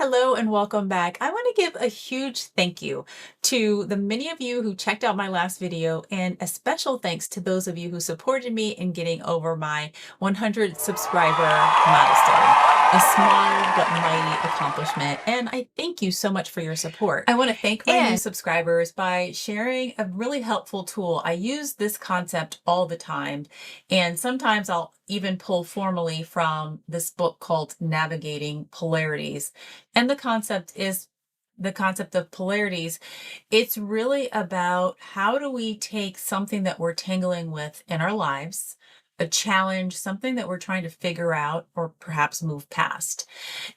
Hello and welcome back. I want to give a huge thank you to the many of you who checked out my last video, and a special thanks to those of you who supported me in getting over my 100 subscriber milestone. A small but mighty accomplishment, and I thank you so much for your support. I want to thank my new subscribers by sharing a really helpful tool. I use this concept all the time, and sometimes I'll even pull formally from this book called Navigating Polarities. And the concept of polarities. It's really about how do we take something that we're tangling with in our lives, a challenge, something that we're trying to figure out or perhaps move past,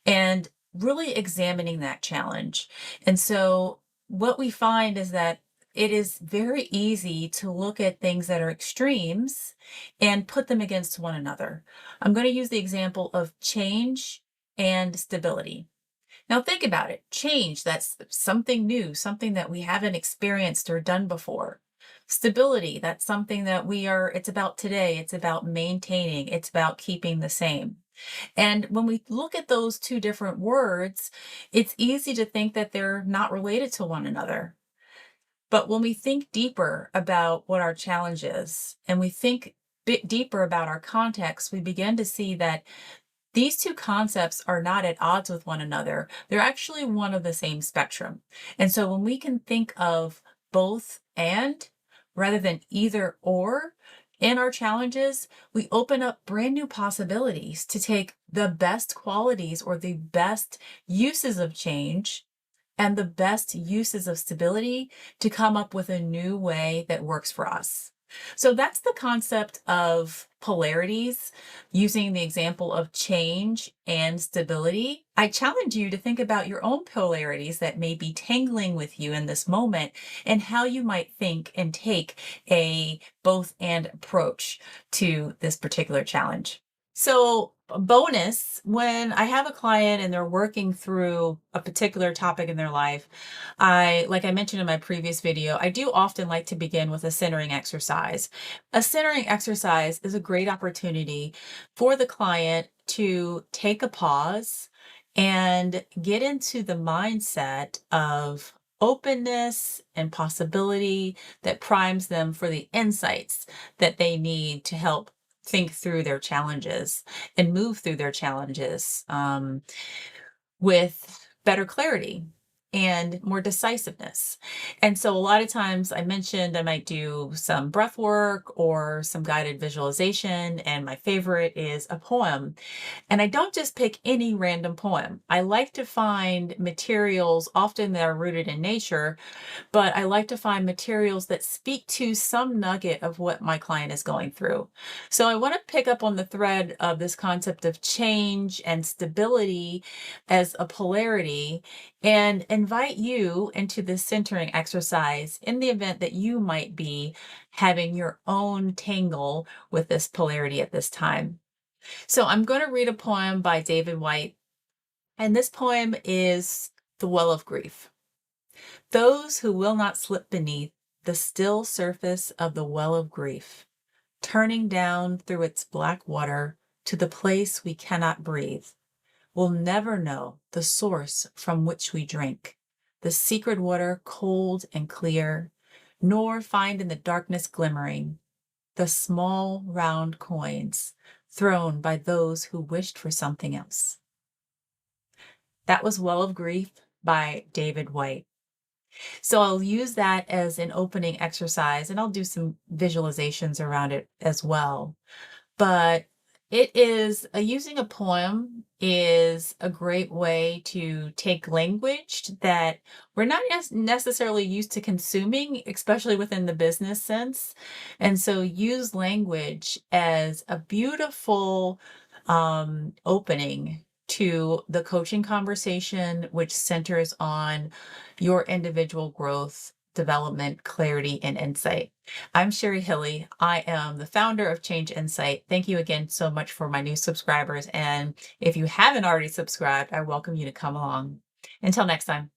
and really examining that challenge. And so what we find is that it is very easy to look at things that are extremes and put them against one another. I'm going to use the example of change and stability. Now think about it. Change, that's something new, something that we haven't experienced or done before. Stability, that's something that it's about today, it's about maintaining, it's about keeping the same. And when we look at those two different words, it's easy to think that they're not related to one another. But when we think deeper about what our challenge is, and we think a bit deeper about our context, we begin to see that these two concepts are not at odds with one another. They're actually one of the same spectrum. And so when we can think of both and rather than either or in our challenges, we open up brand new possibilities to take the best qualities or the best uses of change and the best uses of stability to come up with a new way that works for us. So that's the concept of polarities, using the example of change and stability. I challenge you to think about your own polarities that may be tangling with you in this moment and how you might think and take a both and approach to this particular challenge. So, a bonus, when I have a client and they're working through a particular topic in their life, like I mentioned in my previous video, I do often like to begin with a centering exercise. A centering exercise is a great opportunity for the client to take a pause and get into the mindset of openness and possibility that primes them for the insights that they need to help think through their challenges and move through their challenges with better clarity and more decisiveness. And so a lot of times I mentioned I might do some breath work or some guided visualization, and my favorite is a poem. And I don't just pick any random poem. I like to find materials often that are rooted in nature, but I like to find materials that speak to some nugget of what my client is going through. So I want to pick up on the thread of this concept of change and stability as a polarity and invite you into this centering exercise in the event that you might be having your own tangle with this polarity at this time. So I'm going to read a poem by David Whyte, and this poem is The Well of Grief. Those who will not slip beneath the still surface of the well of grief, turning down through its black water to the place we cannot breathe, will never know the source from which we drink, the secret water cold and clear, nor find in the darkness glimmering the small round coins thrown by those who wished for something else. That was Well of Grief by David Whyte. So I'll use that as an opening exercise, and I'll do some visualizations around it as well. But it is using a poem is a great way to take language that we're not necessarily used to consuming, especially within the business sense. And so use language as a beautiful opening to the coaching conversation, which centers on your individual growth, development, clarity, and insight. I'm Sherry Hilly. I am the founder of Change Insight. Thank you again so much for my new subscribers. And if you haven't already subscribed, I welcome you to come along. Until next time.